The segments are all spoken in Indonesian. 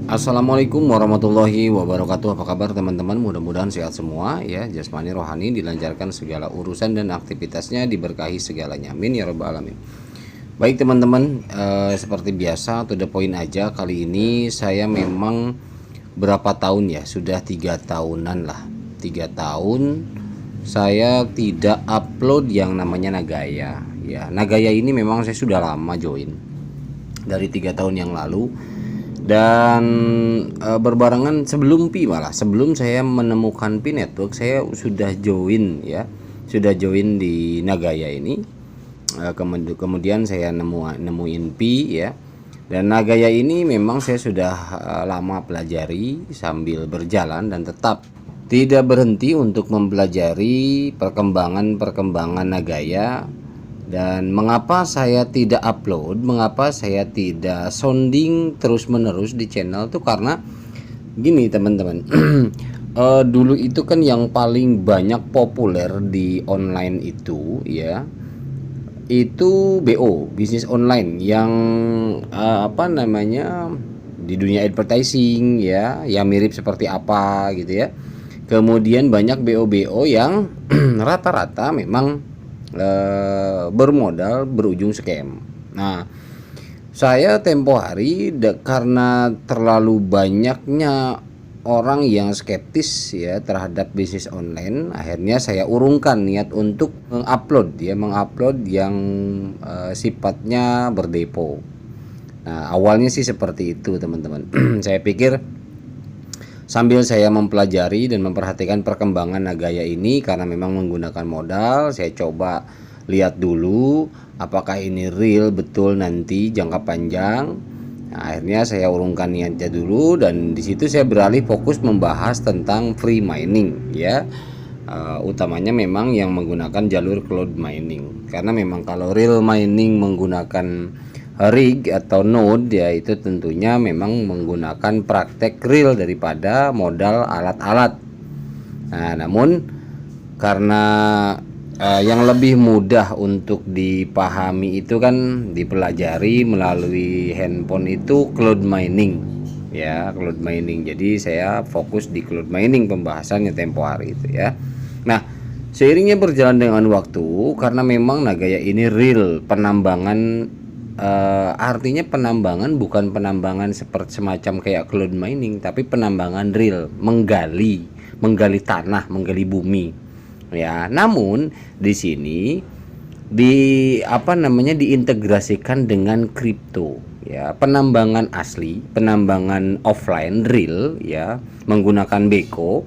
Assalamualaikum warahmatullahi wabarakatuh. Apa kabar teman-teman? Mudah-mudahan sehat semua ya. Jasmani rohani dilancarkan segala urusan dan aktivitasnya, diberkahi segalanya. Amin ya rabbal alamin. Baik teman-teman, seperti biasa to the point aja. Kali ini saya memang berapa tahun ya? Sudah 3 tahunan lah. 3 tahun saya tidak upload yang namanya Nagaya. Ya, Nagaya ini memang saya sudah lama join dari 3 tahun yang lalu. Dan berbarengan sebelum malah sebelum saya menemukan Pi Network, saya sudah join ya, sudah join di Nagaya ini. Kemudian saya nemuin Pi ya, dan Nagaya ini memang saya sudah lama pelajari sambil berjalan dan tetap tidak berhenti untuk mempelajari perkembangan Nagaya. Dan mengapa saya tidak upload, mengapa saya tidak sounding terus-menerus di channel tuh karena gini teman-teman. Dulu itu kan yang paling banyak populer di online itu ya, itu BO, bisnis online yang apa namanya, di dunia advertising ya, yang mirip seperti apa gitu ya. Kemudian banyak BO-BO yang rata-rata memang bermodal berujung scam. Nah, saya tempo hari karena terlalu banyaknya orang yang skeptis ya terhadap bisnis online, akhirnya saya urungkan niat untuk mengupload yang sifatnya berdepo. Nah, awalnya sih seperti itu teman-teman. Saya pikir sambil saya mempelajari dan memperhatikan perkembangan Nagaya ini, karena memang menggunakan modal, saya coba lihat dulu apakah ini real betul nanti jangka panjang. Nah, akhirnya saya urungkan niatnya dulu, dan di situ saya beralih fokus membahas tentang free mining ya. Utamanya memang yang menggunakan jalur cloud mining, karena memang kalau real mining menggunakan rig atau node ya, itu tentunya memang menggunakan praktek real daripada modal alat-alat. Nah, namun karena yang lebih mudah untuk dipahami itu kan dipelajari melalui handphone itu cloud mining ya, cloud mining. Jadi saya fokus di cloud mining pembahasannya tempo hari itu ya. Nah, seiringnya berjalan dengan waktu, karena memang Nagaya ini real penambangan, artinya penambangan bukan penambangan seperti semacam kayak cloud mining, tapi penambangan real, menggali tanah, menggali bumi ya. Namun di sini diintegrasikan dengan kripto ya, penambangan asli, penambangan offline real ya, menggunakan beko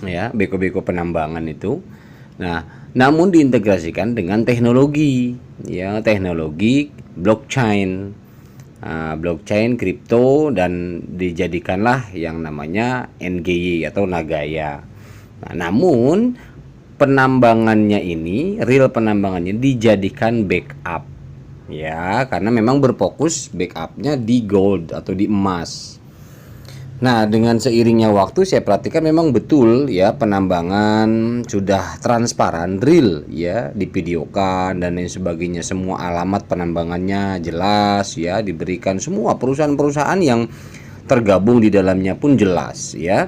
ya, beko penambangan itu. Nah, namun diintegrasikan dengan teknologi ya, teknologi blockchain, blockchain kripto, dan dijadikanlah yang namanya NGY atau Nagaya. Nah, namun penambangannya ini, real penambangannya dijadikan backup ya, karena memang berfokus backupnya di gold atau di emas. Nah, dengan seiringnya waktu saya perhatikan memang betul ya, penambangan sudah transparan, real ya, divideokan dan lain sebagainya. Semua alamat penambangannya jelas ya, diberikan semua perusahaan-perusahaan yang tergabung di dalamnya pun jelas ya.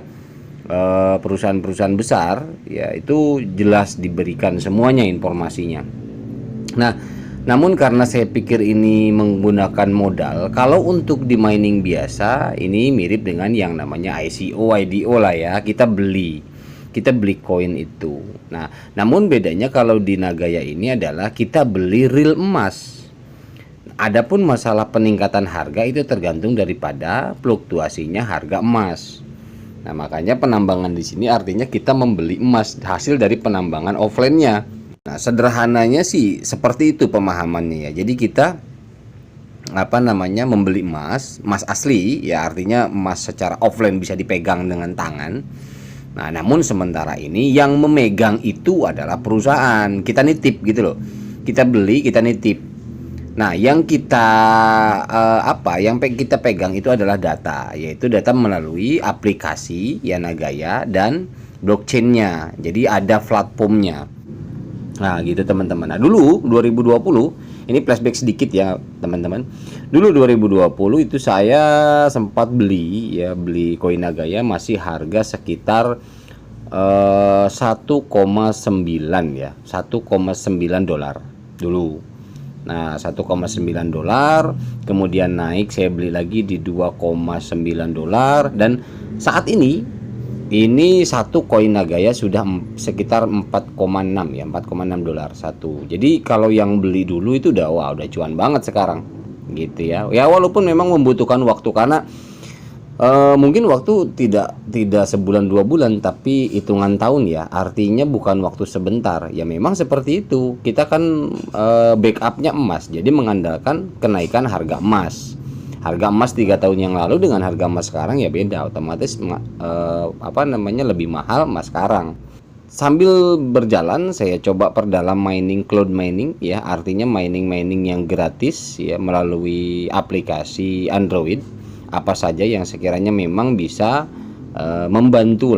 Perusahaan-perusahaan besar ya, itu jelas diberikan semuanya informasinya. Nah, namun karena saya pikir ini menggunakan modal, kalau untuk di mining biasa ini mirip dengan yang namanya ICO, IDO lah ya, kita beli koin itu. Nah, namun bedanya kalau di Nagaya ini adalah kita beli real emas. Adapun masalah peningkatan harga itu tergantung daripada fluktuasinya harga emas. Nah, makanya penambangan di sini artinya kita membeli emas hasil dari penambangan offline-nya. Nah, sederhananya sih seperti itu pemahamannya ya. Jadi kita membeli emas asli ya, artinya emas secara offline bisa dipegang dengan tangan. Nah, namun sementara ini yang memegang itu adalah perusahaan. Kita nitip gitu loh. Kita beli, kita nitip. Nah, yang kita kita pegang itu adalah data, yaitu data melalui aplikasi ya Nagaya dan blockchainnya. Jadi ada platformnya. Nah, gitu teman-teman. Nah, dulu 2020 Ini flashback sedikit ya teman-teman. Dulu 2020 itu saya sempat beli koin Nagaya masih harga sekitar 1,9 ya, 1,9 dolar dulu. Nah, 1,9 dolar, kemudian naik saya beli lagi di 2,9 dolar, dan saat ini satu koin Nagaya sudah sekitar 4,6 ya, 4,6 dolar satu. Jadi kalau yang beli dulu itu udah cuan banget sekarang gitu ya. Ya walaupun memang membutuhkan waktu, karena mungkin waktu tidak sebulan 2 bulan, tapi hitungan tahun ya. Artinya bukan waktu sebentar. Ya memang seperti itu. Kita kan backupnya emas, jadi mengandalkan kenaikan harga emas. Harga emas 3 tahun yang lalu dengan harga emas sekarang ya beda. Otomatis lebih mahal emas sekarang. Sambil berjalan saya coba perdalam mining, cloud mining ya, artinya mining yang gratis ya melalui aplikasi Android. Apa saja yang sekiranya memang bisa membantu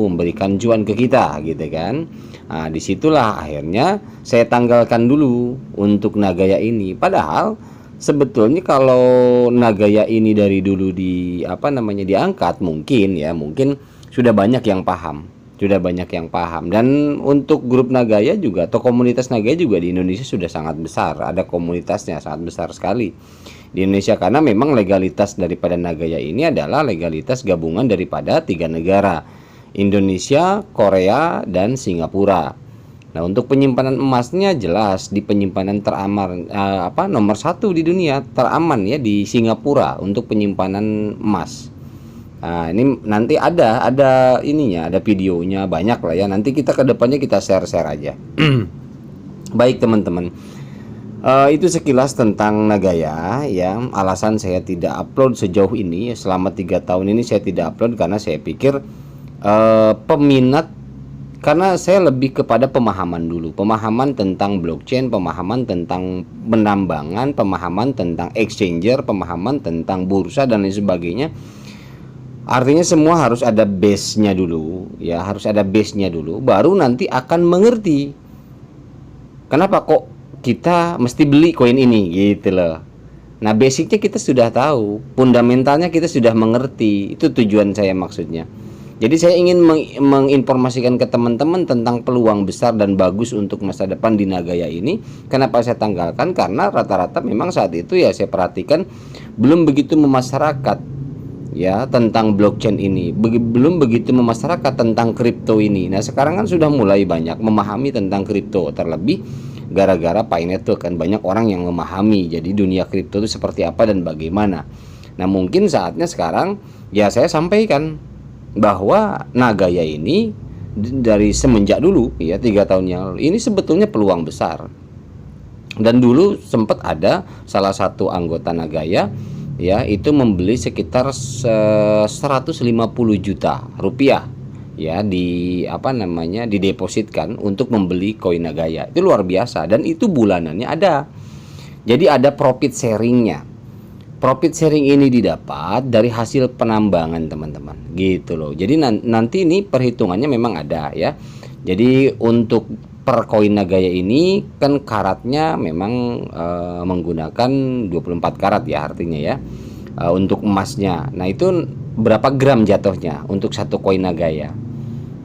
memberikan cuan ke kita gitu kan. Nah, disitulah akhirnya saya tanggalkan dulu untuk Nagaya ini. Padahal sebetulnya kalau Nagaya ini dari dulu diangkat, mungkin sudah banyak yang paham. Dan untuk grup Nagaya juga atau komunitas Nagaya juga di Indonesia sudah sangat besar. Ada komunitasnya sangat besar sekali di Indonesia, karena memang legalitas daripada Nagaya ini adalah legalitas gabungan daripada 3 negara, Indonesia, Korea, dan Singapura. Nah, untuk penyimpanan emasnya jelas di penyimpanan nomor 1 di dunia, teraman ya di Singapura untuk penyimpanan emas. Nah, ini nanti ada ininya, ada videonya banyak lah ya. Nanti kita kedepannya kita share aja. Baik teman-teman. Itu sekilas tentang Nagaya ya. Alasan saya tidak upload sejauh ini selama 3 tahun ini, saya tidak upload karena saya pikir peminat, karena saya lebih kepada pemahaman dulu, pemahaman tentang blockchain, pemahaman tentang penambangan, pemahaman tentang exchanger, pemahaman tentang bursa dan lain sebagainya. Artinya semua harus ada base-nya dulu ya, baru nanti akan mengerti kenapa kok kita mesti beli koin ini gitu loh. Nah, basicnya kita sudah tahu, fundamentalnya kita sudah mengerti. Itu tujuan saya maksudnya. Jadi saya ingin menginformasikan ke teman-teman tentang peluang besar dan bagus untuk masa depan di Nagaya ini. Kenapa saya tanggalkan? Karena rata-rata memang saat itu ya saya perhatikan belum begitu memasyarakat ya tentang blockchain ini, belum begitu memasyarakat tentang kripto ini. Nah, sekarang kan sudah mulai banyak memahami tentang kripto, terlebih gara-gara Painet tuh kan banyak orang yang memahami jadi dunia kripto itu seperti apa dan bagaimana. Nah, mungkin saatnya sekarang ya saya sampaikan bahwa Nagaya ini dari semenjak dulu ya 3 tahun yang lalu ini sebetulnya peluang besar. Dan dulu sempat ada salah satu anggota Nagaya ya itu membeli sekitar 150 juta rupiah ya didepositkan untuk membeli koin Nagaya. Itu luar biasa, dan itu bulanannya ada. Jadi ada profit sharingnya. Profit sharing ini didapat dari hasil penambangan teman-teman gitu loh. Jadi nanti ini perhitungannya memang ada ya. Jadi untuk per koin Nagaya ini kan karatnya memang menggunakan 24 karat ya artinya ya. Untuk emasnya. Nah, itu berapa gram jatuhnya untuk satu koin Nagaya.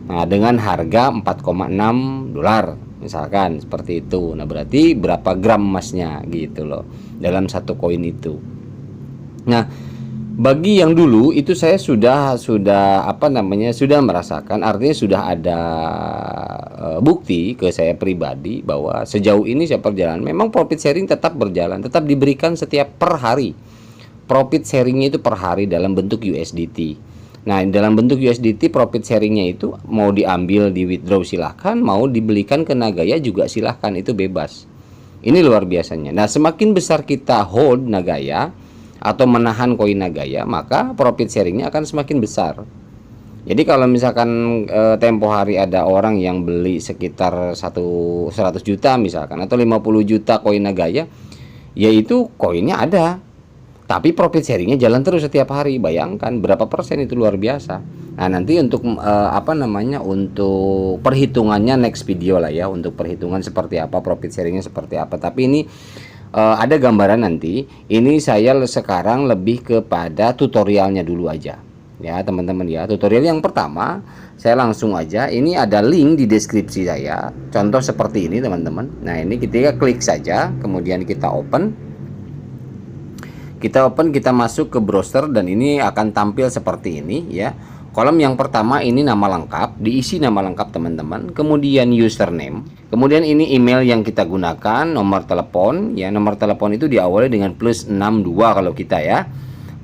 Nah, dengan harga 4,6 dolar misalkan seperti itu. Nah, berarti berapa gram emasnya gitu loh dalam satu koin itu. Nah, bagi yang dulu itu saya sudah merasakan, artinya sudah ada bukti ke saya pribadi bahwa sejauh ini saya perjalanan memang profit sharing tetap berjalan, tetap diberikan setiap per hari. Profit sharingnya itu per hari dalam bentuk USDT. Nah, dalam bentuk USDT profit sharingnya itu mau diambil di withdraw silahkan, mau dibelikan ke Nagaya juga silahkan, itu bebas. Ini luar biasanya. Nah, semakin besar kita hold Nagaya atau menahan koin Nagaya, maka profit sharingnya akan semakin besar. Jadi kalau misalkan tempo hari ada orang yang beli sekitar 100 juta misalkan atau 50 juta koin Nagaya, yaitu koinnya ada. tapi profit sharingnya jalan terus setiap hari. Bayangkan berapa persen, itu luar biasa. Nah, nanti untuk untuk perhitungannya next video lah ya, untuk perhitungan seperti apa, profit sharingnya seperti apa. Tapi ini ada gambaran nanti. Ini saya sekarang lebih kepada tutorialnya dulu aja ya teman-teman ya. Tutorial yang pertama saya langsung aja, ini ada link di deskripsi saya, contoh seperti ini teman-teman. Nah, ini kita klik saja, kemudian kita open, kita masuk ke browser, dan ini akan tampil seperti ini ya. Kolom yang pertama ini nama lengkap, diisi nama lengkap teman-teman, kemudian username, kemudian ini email yang kita gunakan, nomor telepon ya. Nomor telepon itu diawali dengan +62 kalau kita ya,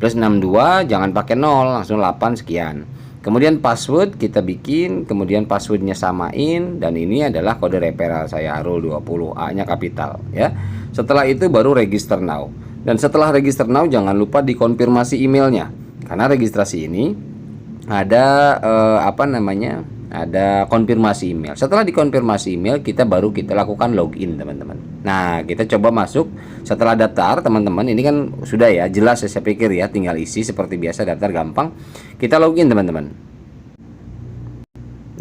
+62, jangan pakai 0, langsung 8 sekian. Kemudian password kita bikin, kemudian passwordnya samain, dan ini adalah kode referral saya, Arul20, A nya kapital ya. Setelah itu baru register now. Dan setelah register now jangan lupa dikonfirmasi emailnya, karena registrasi ini ada ada konfirmasi email. Setelah dikonfirmasi email, kita lakukan login teman-teman. Nah, kita coba masuk. Setelah daftar teman-teman, ini kan sudah ya, jelas saya pikir ya, tinggal isi seperti biasa, daftar gampang. Kita login teman-teman.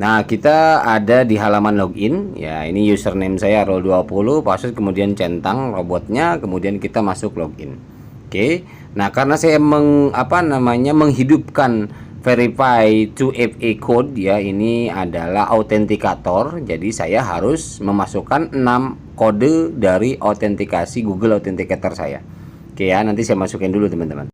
Nah, kita ada di halaman login ya. Ini username saya Arul20, password, kemudian centang robotnya, kemudian kita masuk login. Oke. Nah, karena saya menghidupkan verify 2FA code ya, ini adalah autentikator. Jadi saya harus memasukkan 6 kode dari autentikasi Google Authenticator saya. Oke ya, nanti saya masukin dulu teman-teman.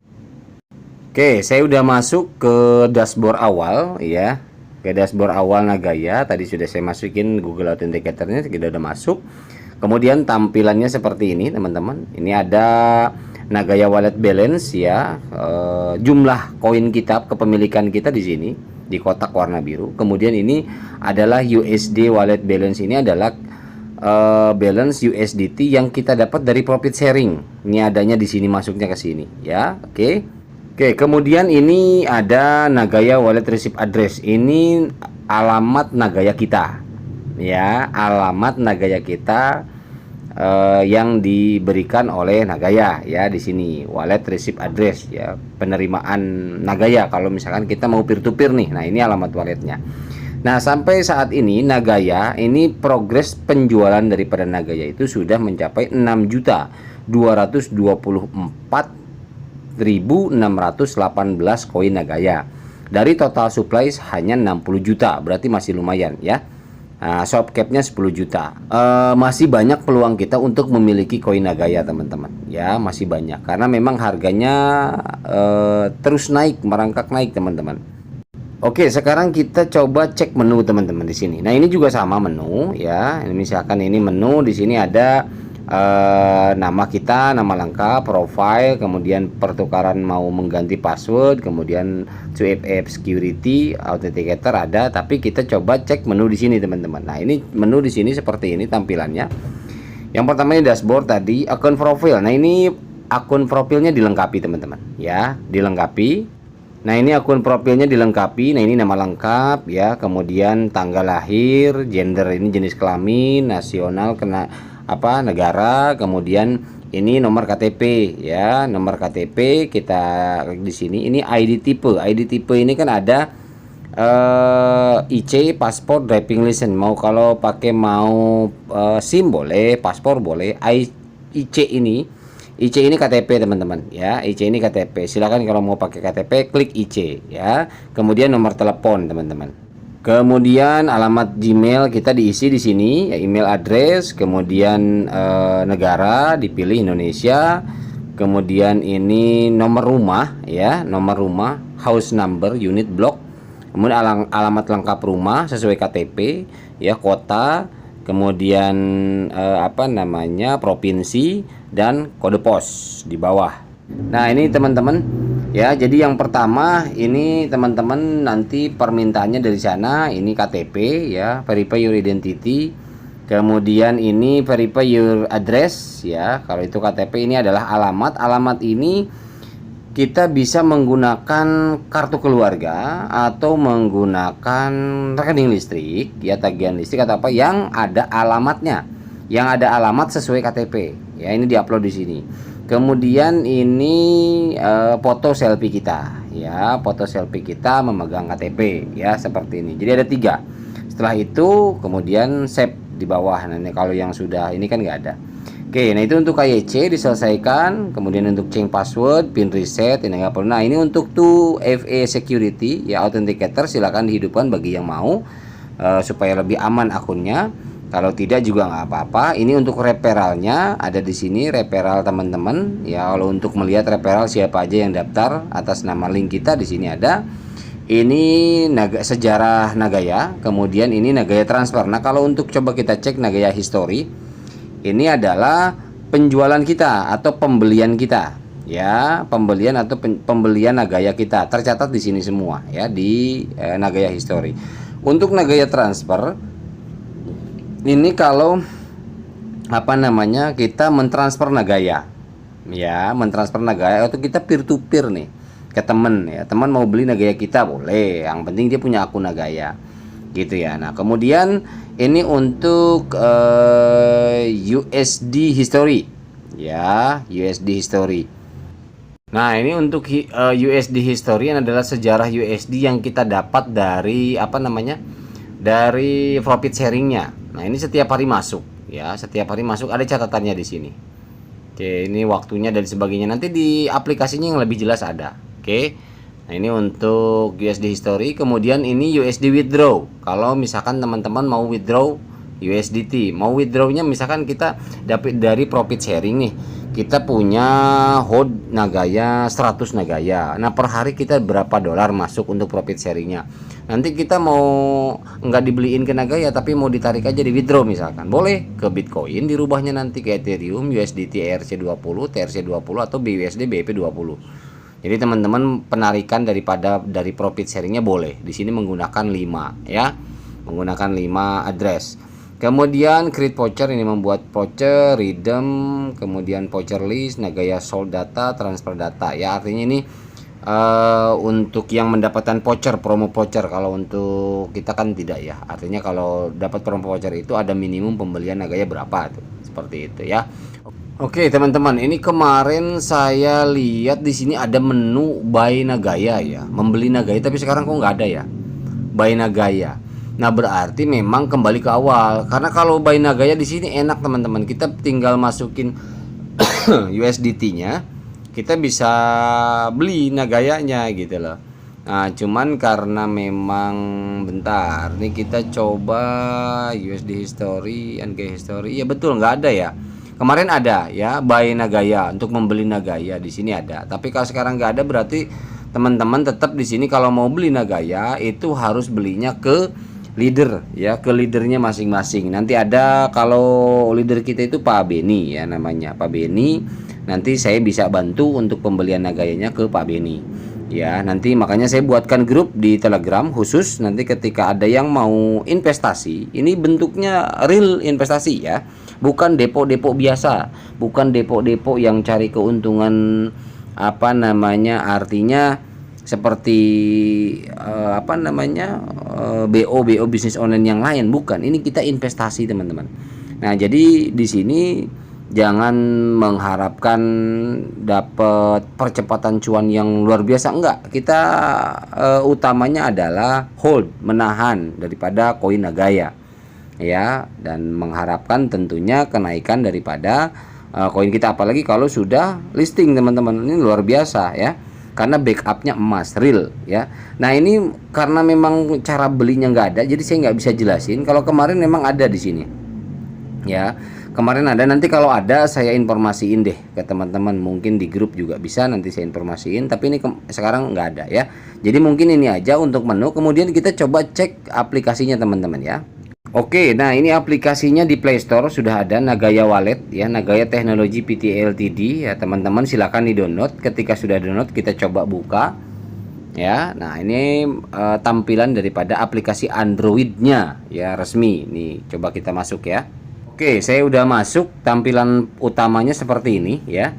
Oke, saya udah masuk ke dashboard awal ya. Ke dashboard awal Nagaya, tadi sudah saya masukin Google Authenticator-nya, kita udah masuk. Kemudian tampilannya seperti ini teman-teman. Ini ada Nagaya Wallet Balance ya, jumlah koin kita, kepemilikan kita di sini di kotak warna biru. Kemudian ini adalah USD Wallet Balance, ini adalah balance USDT yang kita dapat dari profit sharing. Ini adanya di sini, masuknya ke sini ya. Oke, kemudian ini ada Nagaya Wallet Receipt Address. Ini alamat Nagaya kita ya, alamat Nagaya kita yang diberikan oleh Nagaya ya, di sini Wallet Receipt Address ya, penerimaan Nagaya kalau misalkan kita mau peer to peer nih. Nah, ini alamat walletnya. Nah, sampai saat ini Nagaya, ini progres penjualan daripada Nagaya itu sudah mencapai 6.224.618 koin Nagaya. Dari total supply hanya 60 juta, berarti masih lumayan ya. Nah, shop capnya 10 juta. Masih banyak peluang kita untuk memiliki koin Nagaya teman-teman ya, masih banyak, karena memang harganya terus naik, merangkak naik teman-teman. Oke, sekarang kita coba cek menu teman-teman di sini. Nah, ini juga sama menu ya. Ini misalkan ini menu, di sini ada nama kita, nama lengkap, profile, kemudian pertukaran mau mengganti password, kemudian 2FA security, authenticator ada. Tapi kita coba cek menu di sini teman-teman. Nah, ini menu di sini seperti ini tampilannya. Yang pertama ini dashboard tadi, akun profil. Nah, ini akun profilnya dilengkapi teman-teman ya, dilengkapi. Nah, ini akun profilnya dilengkapi. Nah, ini nama lengkap ya, kemudian tanggal lahir, gender, ini jenis kelamin, nasional, negara, kemudian ini nomor KTP ya, nomor KTP kita di sini. Ini ID tipe. ID tipe ini kan ada IC, paspor, driving license. Kalau pakai SIM boleh, paspor boleh. IC ini KTP teman-teman ya, IC ini KTP. Silakan kalau mau pakai KTP klik IC ya. Kemudian nomor telepon teman-teman. Kemudian alamat Gmail kita diisi di sini ya, email address, kemudian negara dipilih Indonesia. Kemudian ini nomor rumah ya, nomor rumah, house number, unit, block. Kemudian alamat lengkap rumah sesuai KTP ya, kota, kemudian provinsi, dan kode pos di bawah. Nah, ini teman-teman ya, jadi yang pertama ini teman-teman nanti permintaannya dari sana, ini KTP ya, verify your identity. Kemudian ini verify your address ya, kalau itu KTP. Ini adalah alamat. Alamat ini kita bisa menggunakan kartu keluarga atau menggunakan rekening listrik ya, tagihan listrik atau apa yang ada alamatnya, yang ada alamat sesuai KTP ya. Ini diupload di sini. Kemudian ini foto selfie kita, ya, foto selfie kita memegang KTP, ya, seperti ini. Jadi ada 3. Setelah itu kemudian save di bawah. Nah, ini kalau yang sudah ini kan nggak ada. Oke, nah itu untuk KYC diselesaikan. Kemudian untuk change password, pin reset ini nggak perlu. Nah, ini untuk 2FA security, ya, authenticator silakan dihidupkan bagi yang mau supaya lebih aman akunnya. Kalau tidak juga nggak apa-apa. Ini untuk referralnya ada di sini, referral teman-teman. Ya, kalau untuk melihat referral siapa aja yang daftar atas nama link kita di sini ada. Ini sejarah Nagaya, kemudian ini Nagaya transfer. Nah, kalau untuk coba kita cek Nagaya history, ini adalah penjualan kita atau pembelian kita, ya, pembelian atau pembelian Nagaya kita tercatat di sini semua, ya, di Nagaya history. Untuk Nagaya transfer ini kalau apa namanya kita mentransfer Nagaya, ya, mentransfer Nagaya atau kita peer to peer nih ke temen, ya, teman mau beli Nagaya kita boleh, yang penting dia punya akun Nagaya gitu ya. Nah, kemudian ini untuk USD history, ya, USD history. Nah, ini untuk USD history adalah sejarah USD yang kita dapat dari apa namanya, dari profit sharingnya. Nah, ini setiap hari masuk, ya, setiap hari masuk, ada catatannya di sini. Oke, ini waktunya dan sebagainya, nanti di aplikasinya yang lebih jelas ada. Oke, nah ini untuk USD history. Kemudian ini USD withdraw. Kalau misalkan teman-teman mau withdraw USDT, mau withdrawnya misalkan kita dapat dari profit sharing nih, kita punya hold Nagaya 100 Nagaya. Nah, per hari kita berapa dolar masuk untuk profit sharingnya. Nanti kita mau nggak dibeliin ke Nagaya tapi mau ditarik aja di withdraw misalkan, boleh ke Bitcoin dirubahnya nanti ke Ethereum, USDT ERC20, TRC20 atau BUSD BP20. Jadi teman-teman penarikan dari profit sharingnya boleh. Di sini menggunakan 5, ya, menggunakan 5 address. Kemudian create voucher, ini membuat voucher, redeem, kemudian voucher list, Nagaya sold data, transfer data, ya, artinya ini untuk yang mendapatkan voucher, promo voucher. Kalau untuk kita kan tidak, ya, artinya kalau dapat promo voucher itu ada minimum pembelian Nagaya berapa tuh, seperti itu, ya. Oke teman-teman, ini kemarin saya lihat di sini ada menu buy Nagaya, ya, membeli Nagaya, tapi sekarang kok nggak ada, ya, buy Nagaya. Nah, berarti memang kembali ke awal, karena kalau buy Nagaya di sini enak teman-teman, kita tinggal masukin USDT-nya, kita bisa beli Nagayanya gitu loh. Nah, cuman karena memang bentar, nih kita coba USD history, NG history, ya betul nggak ada, ya. Kemarin ada, ya, buy Nagaya untuk membeli Nagaya di sini ada. Tapi kalau sekarang nggak ada, berarti teman-teman tetap di sini kalau mau beli Nagaya itu harus belinya ke leader, ya, ke leadernya masing-masing. Nanti ada, kalau leader kita itu Pak Beni, ya, namanya Pak Beni. Nanti saya bisa bantu untuk pembelian Nagayanya ke Pak Beni, ya. Nanti makanya saya buatkan grup di Telegram khusus. Nanti ketika ada yang mau investasi, ini bentuknya real investasi, ya, bukan depo-depo biasa, bukan depo-depo yang cari keuntungan apa namanya, artinya seperti apa namanya, BO bisnis online yang lain, bukan. Ini kita investasi teman-teman. Nah, jadi di sini jangan mengharapkan dapat percepatan cuan yang luar biasa, enggak. Kita utamanya adalah hold, menahan daripada koin Nagaya, ya, dan mengharapkan tentunya kenaikan daripada koin kita, apalagi kalau sudah listing teman-teman. Ini luar biasa, ya, karena backupnya emas real, ya. Nah, ini karena memang cara belinya nggak ada, jadi saya nggak bisa jelasin. Kalau kemarin memang ada di sini, ya, kemarin ada. Nanti kalau ada saya informasiin deh ke teman-teman, mungkin di grup juga bisa nanti saya informasiin, tapi ini sekarang nggak ada, ya. Jadi mungkin ini aja untuk menu. Kemudian kita coba cek aplikasinya teman-teman, ya. Oke, nah ini aplikasinya di Play Store sudah ada, Nagaya Wallet, ya, Nagaya Teknologi Pty Ltd, ya, teman-teman silakan di-download. Ketika sudah download kita coba buka, ya. Nah, ini tampilan daripada aplikasi Android-nya, ya, resmi. Nih, coba kita masuk, ya. Oke, saya udah masuk. Tampilan utamanya seperti ini, ya.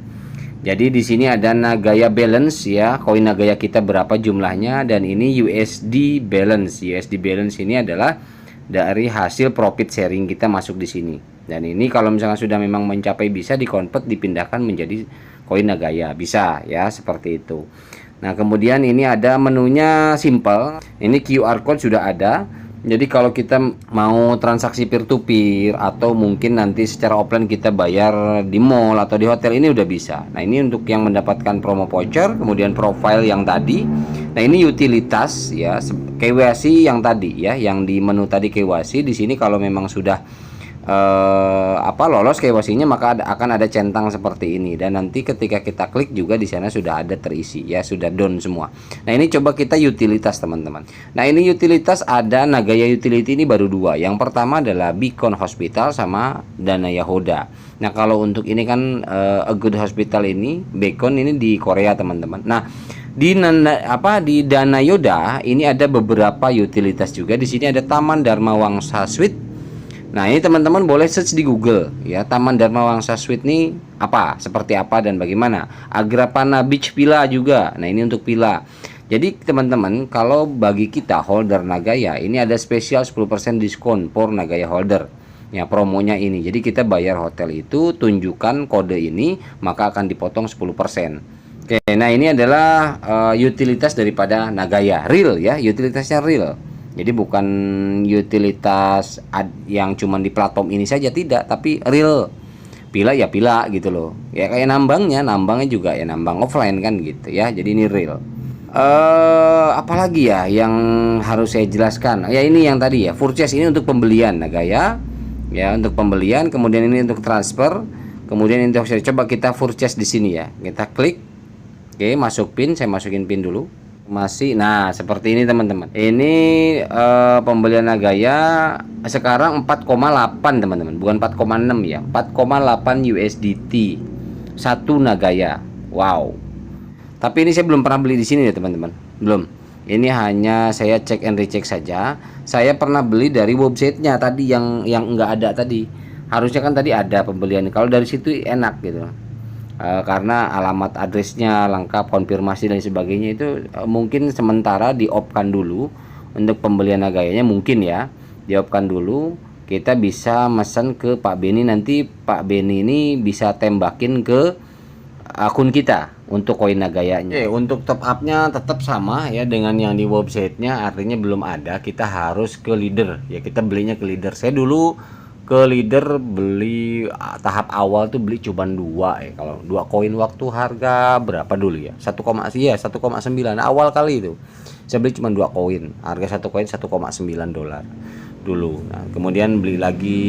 Jadi di sini ada Nagaya balance, ya, koin Nagaya kita berapa jumlahnya, dan ini USD balance. USD balance ini adalah dari hasil profit sharing kita masuk di sini. Dan ini kalau misalnya sudah memang mencapai bisa dikonvert, dipindahkan menjadi koin Nagaya, bisa ya seperti itu. Nah, kemudian ini ada menunya simple. Ini QR code sudah ada. Jadi kalau kita mau transaksi peer to peer atau mungkin nanti secara offline kita bayar di mall atau di hotel, ini udah bisa. Nah, ini untuk yang mendapatkan promo voucher, kemudian profile yang tadi. Nah, ini utilitas ya, KYC yang tadi ya, yang di menu tadi KYC. Di sini kalau memang sudah lolos KYC-nya, maka akan ada centang seperti ini, dan nanti ketika kita klik juga di sana sudah ada terisi ya, sudah down semua. Nah, ini coba kita utilitas teman-teman. Nah, ini utilitas ada Nagaya Utility, ini baru dua. Yang pertama adalah Beacon Hospital sama Dana Yahoda. Nah, kalau untuk ini kan A Good Hospital ini, Beacon ini di Korea teman-teman. Nah, di Dana Yoda ini ada beberapa utilitas juga. Di sini ada Taman Dharma Wangsa Suite. Nah, ini teman-teman boleh search di Google ya, Taman Dharma Wangsa Suite ini apa, seperti apa dan bagaimana. Agrapana Beach Villa juga. Nah, ini untuk villa. Jadi teman-teman, kalau bagi kita holder Nagaya, ini ada spesial 10% diskon for Nagaya holder. Ya, promonya ini. Jadi kita bayar hotel itu, tunjukkan kode ini, maka akan dipotong 10%. Oke, nah ini adalah utilitas daripada Nagaya, real ya, utilitasnya real. Jadi bukan utilitas yang cuma di platform ini saja, tidak, tapi real. Pila ya pila gitu loh. Ya kayak nambangnya juga ya nambang offline kan gitu ya. Jadi ini real. Apalagi ya yang harus saya jelaskan? Ya ini yang tadi ya, purchase ini untuk pembelian Nagaya. Ya, untuk pembelian, kemudian ini untuk transfer, kemudian ini untuk coba kita purchase di sini ya. Kita klik. Oke, masuk PIN, saya masukin PIN dulu. Masih, nah seperti ini teman-teman. Ini pembelian Nagaya sekarang 4,8 teman-teman, bukan 4,6 ya, 4,8 USDT satu Nagaya. Wow. Tapi ini saya belum pernah beli di sini ya teman-teman, belum. Ini hanya saya cek and recheck saja. Saya pernah beli dari websitenya tadi yang enggak ada tadi. Harusnya kan tadi ada pembelian. Kalau dari situ enak gitu. Karena alamat addressnya lengkap, konfirmasi dan sebagainya itu mungkin sementara di-off-kan dulu untuk pembelian Nagayanya, mungkin ya di-off-kan dulu. Kita bisa mesen ke Pak Beni, nanti Pak Beni ini bisa tembakin ke akun kita untuk koin Nagayanya. Untuk top up-nya tetap sama ya dengan yang di websitenya, artinya belum ada, kita harus ke leader ya, kita belinya ke leader. Saya dulu ke leader beli tahap awal tuh beli cuma 2 ya. Kalau 2 koin waktu harga berapa dulu ya? 1,9 awal kali itu. Saya beli cuma 2 koin. Harga 1 koin $1,9 dulu. Nah, kemudian beli lagi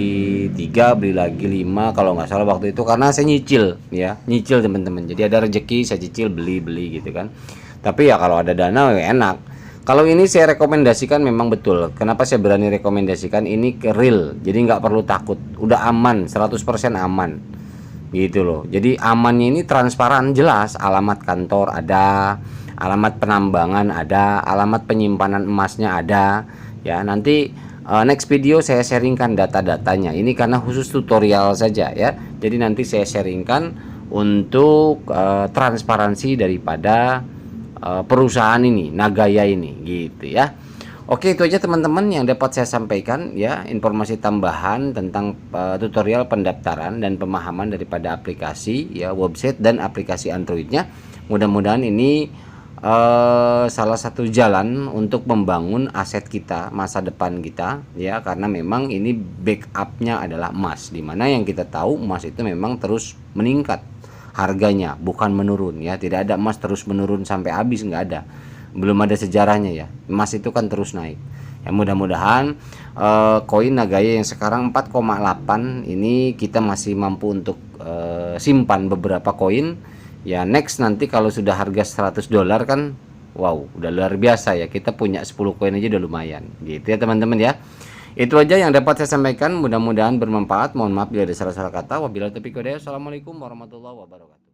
3, beli lagi 5 kalau nggak salah waktu itu, karena saya nyicil ya. Nyicil teman-teman. Jadi ada rezeki saya cicil beli gitu kan. Tapi ya kalau ada dana ya enak. Kalau ini saya rekomendasikan memang betul. Kenapa saya berani rekomendasikan ini ke real? Jadi nggak perlu takut. Udah aman, 100% aman. Gitu loh. Jadi amannya ini transparan, jelas. Alamat kantor ada, alamat penambangan ada, alamat penyimpanan emasnya ada. Ya, nanti next video saya sharingkan data-datanya. Ini karena khusus tutorial saja ya. Jadi nanti saya sharingkan untuk transparansi daripada perusahaan ini, Nagaya ini gitu ya. Oke, itu aja teman-teman yang dapat saya sampaikan ya, informasi tambahan tentang tutorial pendaftaran dan pemahaman daripada aplikasi ya, website dan aplikasi Androidnya. Mudah-mudahan ini salah satu jalan untuk membangun aset kita, masa depan kita ya, karena memang ini backupnya adalah emas, dimana yang kita tahu emas itu memang terus meningkat harganya, bukan menurun ya. Tidak ada emas terus menurun sampai habis, nggak ada, belum ada sejarahnya ya. Emas itu kan terus naik ya. Mudah-mudahan koin Nagaya yang sekarang 4,8 ini kita masih mampu untuk simpan beberapa koin ya. Next nanti kalau sudah harga $100 kan, wow, udah luar biasa ya. Kita punya 10 koin aja udah lumayan gitu ya teman-teman ya. Itu aja yang dapat saya sampaikan, mudah-mudahan bermanfaat. Mohon maaf bila ada salah-salah kata. Wabillahi taufiq wal hidayah. Assalamualaikum warahmatullahi wabarakatuh.